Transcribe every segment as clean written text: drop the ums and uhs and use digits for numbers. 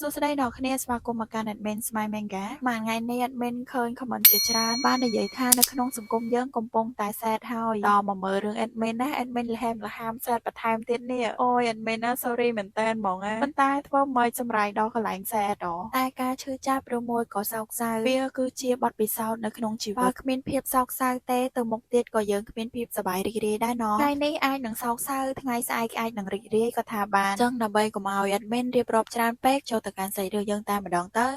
សួស្តីដល់គ្នាស្វាគមន៍មកកាន់ Admin Smile Manga មួយថ្ងៃនេះ Admin ឃើញ comment ជាច្រើនបាននិយាយថានៅក្នុងសង្គមយើងកំពុងតែ sad ហើយដល់មកមើលរឿង Admin ណា Admin លះមលហាម sad បន្ថែមទៀតនេះអូយ Admin ណា sorry មែនតើហ្មងប៉ុន្តែធ្វើមិនសម្រេចដល់កន្លែង sad តែការឈឺចាប់ឬមួយក៏សោកសៅវាគឺជាបទពិសោធន៍នៅក្នុងជីវិតបើគ្មានភាពសោកសៅទេទៅមុខទៀតក៏យើងគ្មានភាពសប្បាយរីករាយដែរណថ្ងៃនេះអាចនឹងសោកសៅថ្ងៃស្អែកអាចនឹងរីករាយក៏ថាបានចឹងដើម្បីកុំឲ្យ Admin រៀបរាប់ច្រើនពេកចូលទៅកាន់សាច់រឿងយើងតែម្ដងទៅ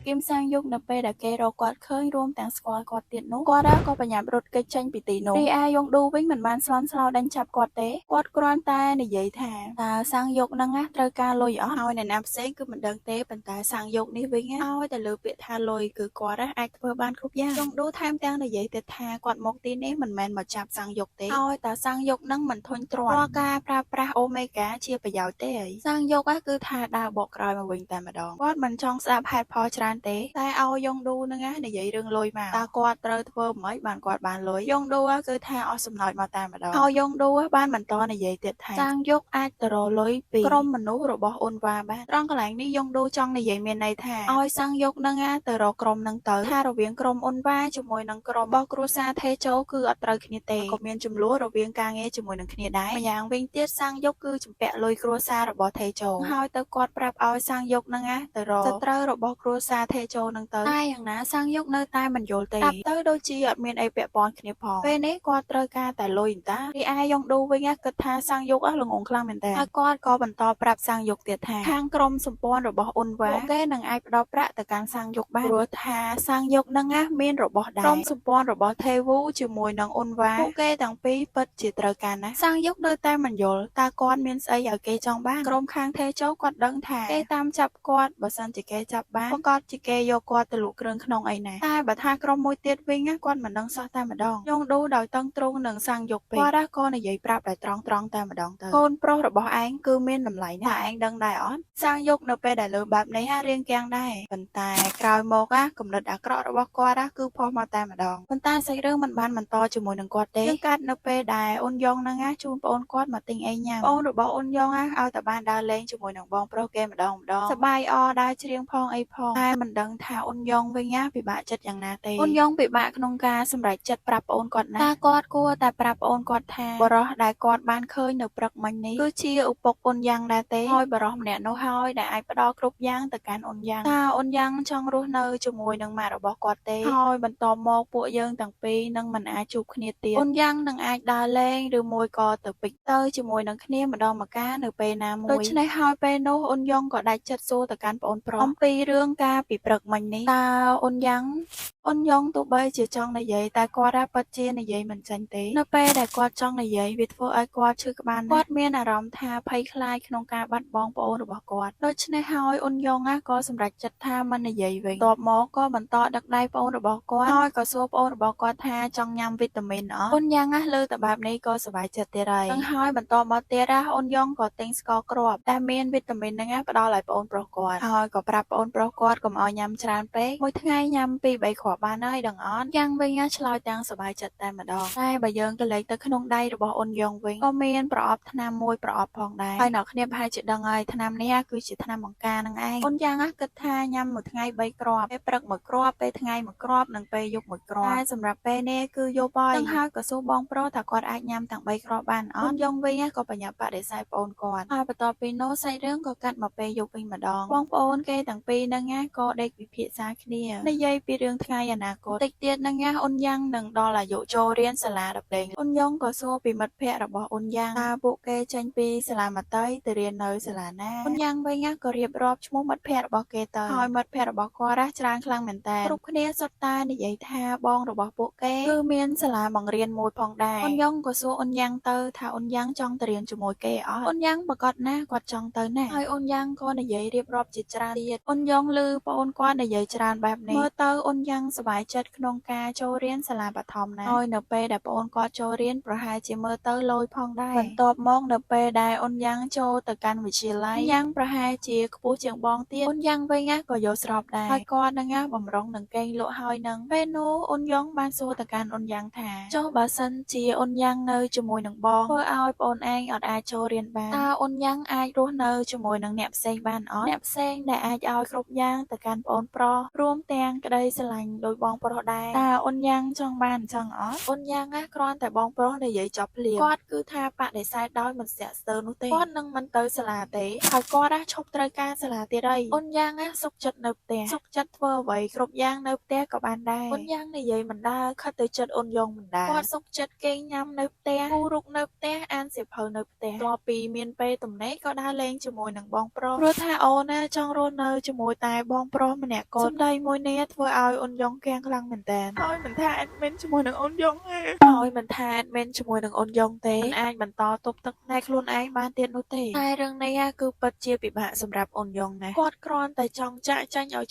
គឹមសាងយុគនៅពេលដែលគេរកគាត់ឃើញរួមទាំងស្គាល់គាត់ទៀតនោះគាត់ក៏បញ្ញាប់រត់គេចចេញពីទីនោះរីឯយងឌូវិញមិនបានស្លន់ស្លោដេញចាប់គាត់ទេគាត់គ្រាន់តែនិយាយថាតើសាងយុគហ្នឹងត្រូវការលុយអស់ហើយអ្នកណាផ្សេងគឺមិនដឹងទេប៉ុន្តែសាងយុគនេះវិញឲ្យតែលើពាក្យថាលុយគឺគាត់អាចធ្វើបានគ្រប់យ៉ាងយងឌូថែមទាំងនិយាយទៀតថាគាត់មកទីនេះមិនមែនមកចាប់សាងយុគទេឲ្យតែសាងយុគហ្នឹងមិនធុញទ្រាន់ព្រោះការប្រើប្រាស់អូមេហ្គាជាប្រយោជន៍ទេសាងយុគគឺថាដើរបកក្រោយមកវិញតែម្ដងគាត់មិនចង់ស្ដាប់ហេតុផលច្រើនទេតែឲ្យយងឌូហ្នឹងនិយាយរឿងលុយមកតើគាត់ត្រូវធ្វើម៉េចបានគាត់បានលុយយងឌូគឺថាអស់សំណោចមកតែម្ដងហើយយងឌូបានបន្តនិយាយទៀតថាសាងយុគអាចទៅរកលុយពីក្រុមមនុស្សរបស់អ៊ុនវ៉ាបានត្រង់កន្លែងនេះយងឌូចង់និយាយមានន័យថាឲ្យសាងយុគហ្នឹងទៅរកក្រុមហ្នឹងទៅថារវាងក្រុមអ៊ុនវ៉ាជាមួយនឹងក្រុមរបស់គ្រួសារថេជោគឺអត់ត្រូវគ្នាទេក៏មានចំនួនរវាងការងារជាមួយនឹងគ្នាដែរម្យ៉ាងវិញទៀតសាងយុគគឺជំពាក់លុយគ្រួសាររបស់ថេជោហើយទៅគាត់ប្រាប់ឲ្យសាងយុគហ្នឹងទៅរកសត្រូវរបស់គ្រួសារថេជោហ្នឹងទៅតែយ៉ាងណាសាងយុគនៅតែមិនយល់ទេតាប់ទៅដូចជាអត់មានអីពាក់ព័ន្ធគ្នាផងពេលនេះគាត់ត្រូវការតែលុយតារីឯយងឌូវិញគិតថាសាងយុគល្ងងខ្លាំងមែនតើហើយគាត់ក៏បន្តប្រាប់សាងយុគទៀតថាខាងក្រុមសម្ព័ន្ធរបស់អ៊ុនវ៉ាពួកគេនឹងអាចផ្ដល់ប្រាក់ទៅកាន់សាងយុគបានព្រោះថាសាងយុគហ្នឹងមានរបស់ដែរក្រុមសម្ព័ន្ធរបស់ថេវូជាមួយនឹងអ៊ុនវ៉ាពួកគេទាំងពីរពិតជាត្រូវការណាស់សាងយុគនៅតែមិនយល់តើគាត់មានស្អីឲ្យគេចង់បានក្រុមខាងថេជោគាត់ដឹងថាគេតាមចាប់គាត់បើសិនជាគេចាប់បានប្រកាសជាគេយកគាត់ទៅលក់គ្រឿងក្នុងអីណាតែបើថាក្រុមមួយទៀតវិញគាត់មិនដឹងសោះតែម្ដងយងឌូដោយតឹងទ្រង់នឹងសាងយុគពេកគាត់ក៏និយាយប្រាប់ដោយត្រង់តែម្ដងទៅកូនប្រុសរបស់ឯងគឺមានតម្លៃណាស់ឯងដឹងដែរអត់សាងយុគនៅពេលដែលលើបែបនេះរៀងកាំងដែរប៉ុន្តែក្រោយមកគំនិតអាក្រក់របស់គាត់គឺផុសមកតែម្ដងប៉ុន្តែសាច់រឿងមិនបានបន្តជាមួយនឹងគាត់ទេយើងកាត់នៅពេលដែលអ៊ុនយ៉ងហ្នឹងជូនប្អូនគាត់មកទិញអីញ៉ាំប្អូនរបស់អ៊ុនយ៉ងឲ្យតែបានដើរលេងជាមួយនឹងបងប្រុសគេម្ដងសប្បាយអដើរច្រៀងផងអីផងតែមិនដឹងថាអ៊ុនយ៉ងវិញពិបាកចិត្តយ៉ាងណាទេអ៊ុនយ៉ងពិបាកក្នុងការសម្រេចចិត្តប្រាប់ប្អូនគាត់ណាគាត់គួរតែប្រាប់ប្អូនគាត់ថាបរោះដែលគាត់បានឃើញនៅព្រឹកមិញនេះគឺជាឪពុកអ៊ុនយ៉ាងដែរទេហើយបរោះម្នាក់នោះហើយដែលអាចផ្ដល់គ្រប់យ៉ាងទៅកាន់អ៊ុនយ៉ាងតើអ៊ុនយ៉ាងចង់រស់នៅជាមួយនឹងម៉ាក់របស់គាត់ទេហើយបន្តមកពួកយើងទាំងពីរនឹងមិនអាចជួបគ្នាទៀតអ៊ុនយ៉ាងនឹងអាចដើរលេងឬមួយក៏ទៅពេចទៅជាមួយនឹងគ្នាម្ដងម្កាលនៅពេលណាមួយដូច្នេះហើយពេលនោះអ៊ុនយ៉ងក៏ដាច់ចិត្តសួរទៅកាន់ប្អូនប្រុសអំពីរឿងការពីព្រឹកមិញនេះតើអ៊ុនយ៉ងទោះបីជាចង់និយាយតែគាត់ពិតជានិយាយមិនចេញទេនៅពេលដែលគាត់ចង់និយាយវាធ្វើឲ្យគាត់ឈឺក្បាលគាត់មានអារម្មណ៍ថាភ័យខ្លាចក្នុងការបាត់បង់ប្អូនរបស់គាត់ដូច្នេះហើយអ៊ុនយ៉ងក៏សម្រេចចិត្តថាមិននិយាយវិញបន្ទាប់មកក៏បន្តដឹកដៃប្អូនរបស់គាត់ហើយក៏សួរប្អូនរបស់គាត់ថាចង់ញ៉ាំវីតាមីនអត់អ៊ុនយ៉ាងលើតែបែបនេះក៏សប្បាយចិត្តទៀតហើយបន្តមកទៀតអ៊ុនយ៉ងក៏ទិញស្ករគ្រាប់ដែលមានវីតាមីនហ្នឹងផ្ដល់ឲ្យប្អូនប្រុសគាត់ហើយក៏ប្រាប់ប្អូនប្រុសគាត់កុំឲ្យញ៉ាំច្រើនពេកមួយថ្ងៃញ៉ាំ2-3គ្រាប់បានហើយដឹងអត់យ៉ាងវិញឆ្លើយទាំងសប្បាយចិត្តតែម្ដងតែបើយើងក៏លេចទៅក្នុងដៃរបស់អ៊ុនយ៉ងវិញក៏មានប្រអប់ថ្នាំមួយប្រអប់ផងដែរហើយអ្នកគ្នាប្រហែលជាដឹងហើយថ្នាំនេះគឺជាថ្នាំបង្ការនឹងឯងអ៊ុនយ៉ាងគិតថាញ៉ាំមួយថ្ងៃ3គ្រាប់ពេលព្រឹក1គ្រាប់ពេលថ្ងៃ1គ្រាប់និងពេលយប់1គ្រាប់តែសម្រាប់ពេលនេះគឺយប់ហើយទាំងហើយក៏សួរបងប្រុសថាគាត់អាចញ៉ាំទាំង3គ្រាប់បានអត់អ៊ុនយ៉ងវិញក៏បញ្ញាបដិសេធប្អូនគាត់ហើយបន្ទាប់ពីនោះសាច់រឿងក៏កាត់មកពេលយប់វិញម្ដងបងប្អូនគេទាំងពីរហ្នឹងក៏ដេកពិភាក្សាគ្នានិយាយពីរឿងថ្ងៃអនាគតតិចទៀតហ្នឹងអ៊ុនយ៉ាងនឹងដល់អាយុចូលរៀនសាលាដប់លេងអ៊ុនយ៉ងក៏សួរពីមិត្តភ័ក្តិរបស់អ៊ុនយ៉ាងតើពួកគេចេញពីសាលាមត្តេយ្យទៅរៀននៅសាលាណាអ៊ុនយ៉ាងវិញក៏រៀបរាប់ឈ្មោះមិត្តភ័ក្តិរបស់គេទៅហើយមិត្តភ័ក្តិរបស់គាត់ច្រើនខ្លាំងមែនតើគ្រប់គ្នាសុទ្ធតែនិយាយថាបងរបស់ពួកគេគឺមានសាលាបង្រៀនមួយផងដែរអ៊ុនយ៉ងក៏សួរអ៊ុនយ៉ាងទៅថាអ៊ុនយ៉ាងចង់ទៅរៀនជាមួយគេអត់អ៊ុនយ៉ាងប្រកាសណាគាត់ចង់ទៅណាស់ហើយអ៊ុនយ៉ាងក៏និយាយរៀបរាប់ជាច្រើនទៀតអ៊ុនយ៉ងឮប្អូ អូនគាត់និយាយច្រើនបែបនេះមើលទៅអូនយ៉ាងសប្បាយចិត្តក្នុងការចូលរៀនសាលាបឋមណាស់ហើយនៅពេលដែលប្អូនគាត់ចូលរៀនប្រហែលជាមើលទៅលយផងដែរបន្ទាប់មកនៅពេលដែលអូនយ៉ាងចូលទៅកាន់វិទ្យាល័យយ៉ាងប្រហែលជាខ្ពស់ជាងបងទៀតអូនយ៉ាងវិញណាក៏យកស្របដែរហើយគាត់នឹងណាបំរុងនឹងកេងលក់ហើយនឹងពេលនោះអូនយ៉ងបានសួរទៅកាន់អូនយ៉ាងថាចុះបើសិនជាអូនយ៉ាងនៅជាមួយនឹងបងធ្វើឲ្យប្អូនឯងអត់អាចចូលរៀនបានតើអូនយ៉ាងអាចរស់នៅជាមួយនឹងអ្នកផ្សេងបានអត់អ្នកផ្សេងដែលអាចឲ្យគ្រប់យ៉ាងទៅកាន់ប្អូនប្រុសរួមទាំងក្តីស្រឡាញ់ដោយបងប្រុសដែរតើអូនយ៉ាងចង់បានអញ្ចឹងអត់អូនយ៉ាងណាគ្រាន់តែបងប្រុសនិយាយចប់ភ្លាមគាត់គឺថាបដិសេធដោយមិនស្ទាក់ស្ទើរនោះទេគាត់នឹងមិនទៅសាលាទេហើយគាត់ឈប់ត្រូវការសាលាទៀតហើយអូនយ៉ាងសុខចិត្តនៅផ្ទះសុខចិត្តធ្វើអ្វីគ្រប់យ៉ាងនៅផ្ទះក៏បានដែរអូនយ៉ាងនិយាយមិនដើរខិតទៅចិត្តអូនយ៉ងមិនដែរគាត់សុខចិត្តគេងញ៉ាំនៅផ្ទះគូរុកនៅផ្ទះអានសៀវភៅនៅផ្ទះតពីមានពេលទំនេរក៏ដើរលេងជាមួយនឹងបងប្រុសព្រោះថាអូនចង់រស់នៅជាមួយតែបងប្រុសម្នាក់កូនសម្ដីមួយនេះធ្វើឲ្យអូនយ៉ងគាំងខ្លាំងមែនតើហើយមិនថាអេដមីនជាមួយនឹងអូនយ៉ងទេហើយមិនថាអេដមីនជាមួយនឹងអូនយ៉ងទេមិនអាចបន្តទប់ទឹកផ្នែកខ្លួនឯងបានទៀតនោះទេតែរឿងនេះគឺពិតជាពិបាកសម្រាប់អូនយ៉ងណាស់គាត់គ្រាន់តែចង់ចាក់ចាញ់ឲ្យ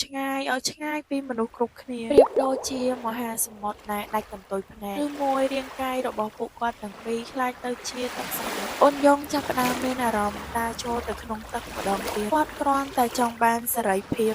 ឆ្ងាយពីមនុស្សគ្រប់គ្នាប្រៀបដូចជាមហាសមុទ្រដែលដាច់កន្ទុយភ្នែកឬមួយរាងកាយរបស់ពួកគាត់ទាំងពីរខ្លាចទៅជាទឹកសាបអូនយ៉ងចាប់ផ្ដើមមានអារម្មណ៍ដើរចូលទៅក្នុងទឹកម្ដងទៀតគាត់គ្រាន់តែចង់បានសេរីភាព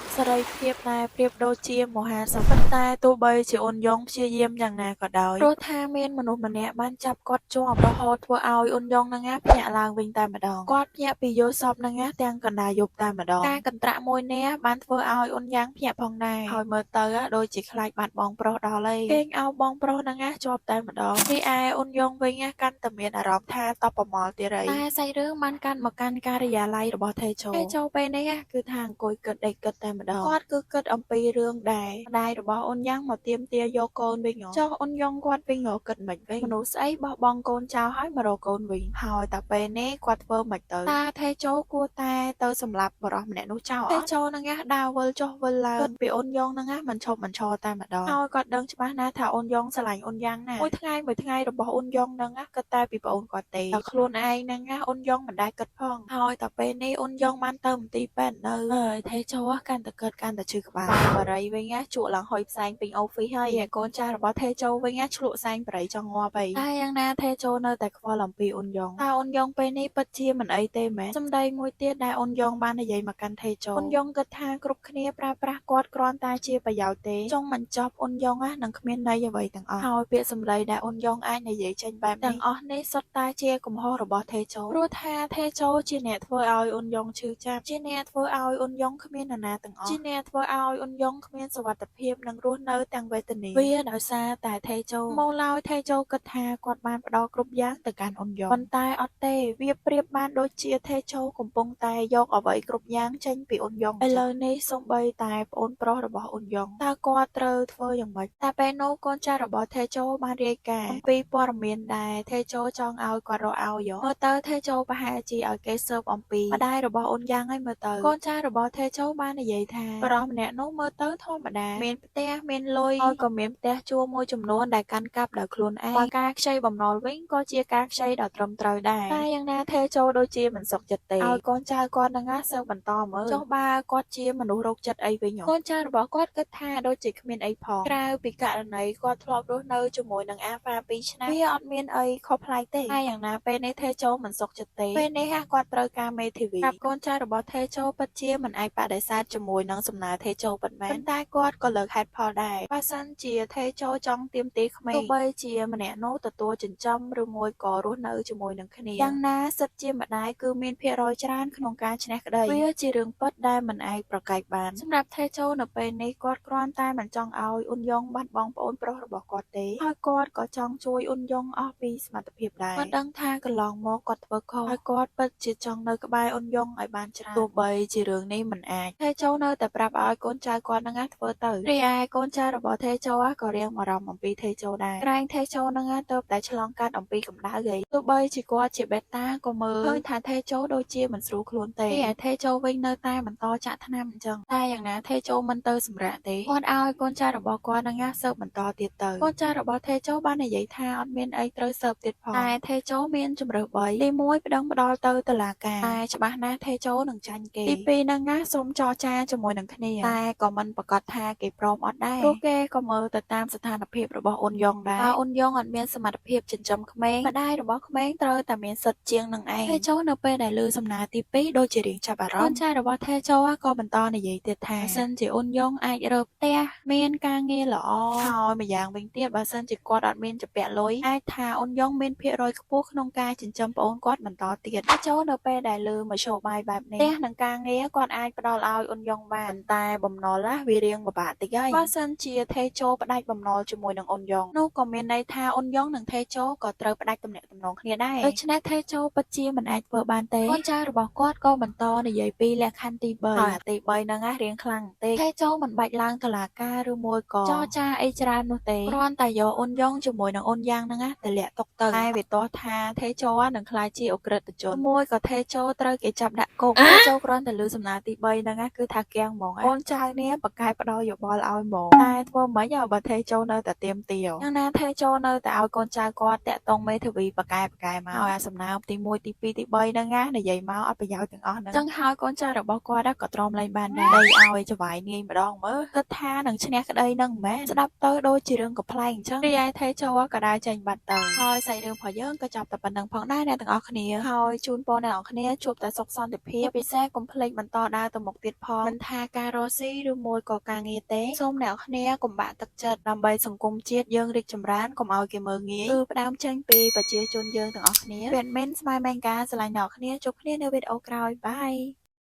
ដែលប្រៀបដូចជាមហាសមុទ្រតែទោះបីជាអូនយ៉ងព្យាយាមយ៉ាងណាក៏ដោយព្រោះថាមានមនុស្សម្នាក់បានចាប់គាត់ជាប់រហូតធ្វើឲ្យអូនយ៉ងនឹងភ្ញាក់ឡើងវិញតែម្ដងគាត់ភ្ញាក់ពីយល់សប្តិនឹងទាំងកណ្ដាលយប់តែម្ដងការកន្ត្រាក់មួយនេះបានធ្វើឲ្យអូនយ៉ាងភ្ញាក់ផងដែរហើយមើលទៅដូចជាខ្លាចបាត់បងប្រុសដល់ហើយគេងឲ្យបងប្រុសនឹងជាប់តែម្ដងរីឯអូនយ៉ងវិញកាន់តែមានអារម្មណ៍ថាតបប្រមល់ទៀតហើយតែសាច់រឿងបានកាន់មកកាន់ការិយាល័យរបស់ថេចូលពេលនេះគឺថាអង្គុយគិតតែម្ដងគាត់គឺគិតអំពីរឿងដែរម្ដាយរបស់អូនយ៉ាងមកទាមទារយកកូនវិញចុះអូនយ៉ងគាត់វិញគិតមិនវិញមនុស្សស្អីបោះបង់កូនចោលហើយមករកកូនវិញហើយតែពេលនេះគាត់ធ្វើមិនទៅតាថេចូលគួរតែទៅសម្លាប់បរិសម្នាក់នោះចោលថេចូលនឹងដើរវិលចុះវិលឡើងគិតពីអូនយ៉ងនឹងមិនឈប់មិនឈរតែម្ដងហើយគាត់ដឹងច្បាស់ណាស់ថាអូនយ៉ងស្រឡាញ់អូនយ៉ាងណាស់មួយថ្ងៃរបស់អូនយ៉ងនឹងគិតតែពីប្អូនគាត់ទេតែខ្លួនឯងនឹងអូនយ៉ងមិនដែលគិតផងហើយតែពេលនេះអូនយ៉ងបានទៅមន្ទីរពេទ្យនៅហើយថេចូលកាន់តែគិតកាន់តែឈឺក្បាលបរិយវិញជក់ឡើងហុយផ្សែងពេញអូហ្វីសហើយកូនចាស់របស់ថេចូលវិញឆ្លក់សែងបរិយចង់ងាប់ហើយតែយ៉ាងណាថេចូលនៅតែខ្វល់អំពីអូនយ៉ងតើអូនយ៉ងពេលនេះពិតជាមិនអីទេមែនសម្ដីមួយទៀតដែលអូនយ៉ងបាននិយាយមកកាន់ថេចូលអូនយ៉ងគិតថាគ្រប់គ្នាប្រើប្រាស់គាត់គ្រាន់តែជាប្រយោជន៍ទេចង់មិនចប់អូនយ៉ងនឹងគ្មានន័យអ្វីទាំងអស់ហើយពាក្យសម្ដីដែលអូនយ៉ងអាចនិយាយចេញបែបនេះទាំងអស់នេះសុទ្ធតែជាកំហុសរបស់ថេចូលព្រោះថាថេចូលជាអ្នកធ្វើឲ្យអូនយ៉ងឈឺចាប់ជាអ្នកធ្វើឲ្យអូនយ៉ងគ្មាននរណាទាំងអស់ជាអ្នកធ្វើឲ្យអូនយ៉ងគ្មានសុវត្ថិភាពនិងរស់នៅទាំងវេទនាវាដោយសារតែថេចូលមកឡើយថេចូលគិតថាគាត់បានផ្ដល់គ្រប់យ៉ាងទៅកាន់អូនយ៉ងប៉ុន្តែអត់ទេវាប្រៀបបានដូចជាថេចូលកំពុងតែយកអ្វីគ្រប់យ៉ាងចេញពីអូនយ៉ងឥឡូវនេះសូម្បីតែប្អូនប្រុសរបស់អូនយ៉ងតើគាត់ត្រូវធ្វើយ៉ាងម៉េចតែពេលនោះកូនចាស់របស់ថេចូលបានរាយការណ៍អំពីព័ត៌មានដែលថេចូលចង់ឲ្យគាត់រកឲ្យមើលទៅថេចូលប្រហែលជាឲ្យគេស៊ើបអំពីម្ដាយរបស់អូនយ៉ាងហើយមើលទៅកូនចាស់របស់ថេចូលបាននិយាយថាបរិសម្នាក់នោះមើលទៅធម្មតាមានផ្ទះមានលុយហើយក៏មានផ្ទះជួលមួយចំនួនដែលកាន់កាប់ដោយខ្លួនឯងបើការខ្ចីបំណុលវិញក៏ជាការខ្ចីដ៏ត្រឹមត្រូវដែរតែយ៉ាងណាថេចូលដូចជាមិនសុខចិត្តទេឲ្យកូនចៅគាត់នឹងស៊ើបបន្តមើលចុះបើគាត់ជាមនុស្សរោគចិត្តអីវិញកូនចៅរបស់គាត់គិតថាដូចជាគ្មានអីផងក្រៅពីករណីគាត់ធ្លាប់រស់នៅជាមួយនឹងអាហ្វា2ឆ្នាំវាអត់មានអីខុសប្លែកទេតែយ៉ាងណាពេលនេះថេចូលមិនសុខចិត្តទេពេលនេះគាត់ត្រូវការមេធាវីប្រាប់កូនចៅរបស់ថេចូលពិតជាមិនអាចបដិសេធជាមួយនឹងសំណើថេចូលពិតមែនតែគាត់ក៏លើកហេតុផលដែរបើសិនជាថេចូលចង់ទាមទារក្មេងទោះបីជាម្នាក់នោះទទួលចិញ្ចឹមឬមួយក៏រស់នៅជាមួយនឹងគ្នាយ៉ាងណាសិទ្ធិជាម្ដាយគឺមានភាគរយច្រើនក្នុងការឈ្នះក្តីវាជារឿងពិតដែលមិនអាចប្រកែកបានសម្រាប់ថេចូលនៅពេលនេះគាត់គ្រាន់តែមិនចង់ឲ្យអ៊ុនយ៉ងបាត់បង់ប្អូនប្រុសរបស់គាត់ទេហើយគាត់ក៏ចង់ជួយអ៊ុនយ៉ងអស់ពីសមត្ថភាពដែរគាត់ដឹងថាកន្លងមកគាត់ធ្វើខុសហើយគាត់ពិតជាចង់នៅក្បែរអ៊ុនយ៉ងឲ្យបានច្រើនទោះបីជារឿងនេះមិនអាចថេចូលនៅតែប្រាប់ឲ្យកូនចៅគាត់នឹងធ្វើទៅរីឯកូនចៅរបស់ថេចូលក៏រៀងបារម្ភអំពីថេចូលដែរក្រែងថេចូលនឹងទៅតែឆ្លងកាត់អំពីកម្ដៅហីទោះបីជាគាត់ជាបេតាក៏មើលឃើញថាថេចូលដូចជាមិនស្រួលខ្លួនទេរីឯថេចូលវិញនៅតែបន្តចាក់ថ្នាំអញ្ចឹងតែយ៉ាងណាថេចូលមិនទៅសម្រាកទេគាត់ឲ្យកូនចៅរបស់គាត់នឹងស៊ើបបន្តទៀតទៅកូនចៅរបស់ថេចូលបាននិយាយថាអត់មានអីត្រូវស៊ើបទៀតផងតែថេចូលមានជំរើស3ទី1ប្តឹងផ្ដាល់ទៅតុលាការតែច្បាស់ណាស់ថេចូលនឹងចាញ់គេទី2នឹងសូមចរចាជាមួយនឹង នឹងគ្នាតែក៏មិនប្រកាសថាគេព្រមអត់ដែរព្រោះគេក៏មើលទៅតាមស្ថានភាពរបស់អ៊ុនយ៉ងដែរបើអ៊ុនយ៉ងអត់មានសមត្ថភាពចិញ្ចឹមក្មេងម្ដាយរបស់ក្មេងត្រូវតែមានសិទ្ធិជាងនឹងឯងថេជោនៅពេលដែលឮសំណើទី2ដូចជារៀងចាប់អារម្មណ៍កូនចៅរបស់ថេជោក៏បន្តនិយាយទៀតថាបើសិនជាអ៊ុនយ៉ងអាចរើផ្ទះមានការងារល្អហើយម្យ៉ាងវិញទៀតបើសិនជាគាត់អត់មានជាពាក់លុយអាចថាអ៊ុនយ៉ងមានភាគរយខ្ពស់ក្នុងការចិញ្ចឹមប្អូនគាត់បន្តទៀតថេជោនៅពេលដែលឮមធ្យោបាយបែបនេះផ្ទះនិងការងារគាត់អាចផ្ដល់ឲ្យអ៊ុនយ៉ងបានតែបំណុលវារៀងពិបាកតិចហើយបើសិនជាថេជោផ្ដាច់បំណុលជាមួយនឹងអ៊ុនយ៉ងនោះក៏មានន័យថាអ៊ុនយ៉ងនិងថេជោក៏ត្រូវផ្ដាច់ទំនាក់ទំនងគ្នាដែរដូច្នេះថេជោពិតជាមិនអាចធ្វើបានទេកូនចៅរបស់គាត់ក៏បន្តនិយាយពីលក្ខខណ្ឌទី3ហើយទី3ហ្នឹងរៀងខ្លាំងបន្តិចថេជោមិនបាច់ឡើងតុលាការឬមួយក៏ចរចាអីច្រើននោះទេគ្រាន់តែយកអ៊ុនយ៉ងជាមួយនឹងអ៊ុនយ៉ាងហ្នឹងទៅលាក់ទុកទៅតែវាទាស់ថាថេជោនឹងក្លាយជាអក្រិតជនមួយក៏ថេជោត្រូវគេចាប់ដាក់គុកថេជោគ្រាន់តែឮសំណើទី3ហ្នឹងគឺថាកៀងហ្មងកូនចៅនេះបកកែផ្ដល់យោបល់ឲ្យហ្មងតែធ្វើមិនបើថេជោនៅតែទៀមទាវយ៉ាងណាថេជោនៅតែឲ្យកូនចៅគាត់តាក់ទងមេធាវីបកកែមកហើយអាសំណើទី1ទី2ទី3ហ្នឹងនិយាយមកអត់ប្រយោជន៍ទាំងអស់ហ្នឹងចឹងហើយកូនចៅរបស់គាត់ក៏ទ្រាំលែងបានដែរដីឲ្យចវាយនាយម្ដងមើលគិតថានឹងឈ្នះក្តីហ្នឹងមិនមែនស្ដាប់ទៅដូចជារឿងកំ ប្លែងអញ្ចឹងរីឯថេជោក៏ដើរចេញបាត់ទៅហើយសាច់រឿងរបស់យើងក៏ចប់តែប៉ុណ្្នឹងផងដែរអ្នកទាំងអស់គ្នាហើយជូនពរអ្នកទាំងអស់គ្នាជួបតែសុខសន្តិភាពពិសេសកុំភ្លេចបន្តដើរទៅមុខទៀតផងមិនថាការរកស៊ីឬមួយក៏ការងារទេសូមអ្នកទាំងអស់គ្នាកុំបាក់ទឹកចិត្តដើម្បីសង្គមជាតិយើងរីកចម្រើនកុំឲ្យគេមើលងាយគឺផ្ដើមចេញពីប្រជាជនយើងទាំងអស់គ្នាវាមិនមែនស្មៃមែនការឆ្លាញ់អ្នកទាំងអស់គ្នាជួបគ្នានៅវីដេអូក្រោយបាយ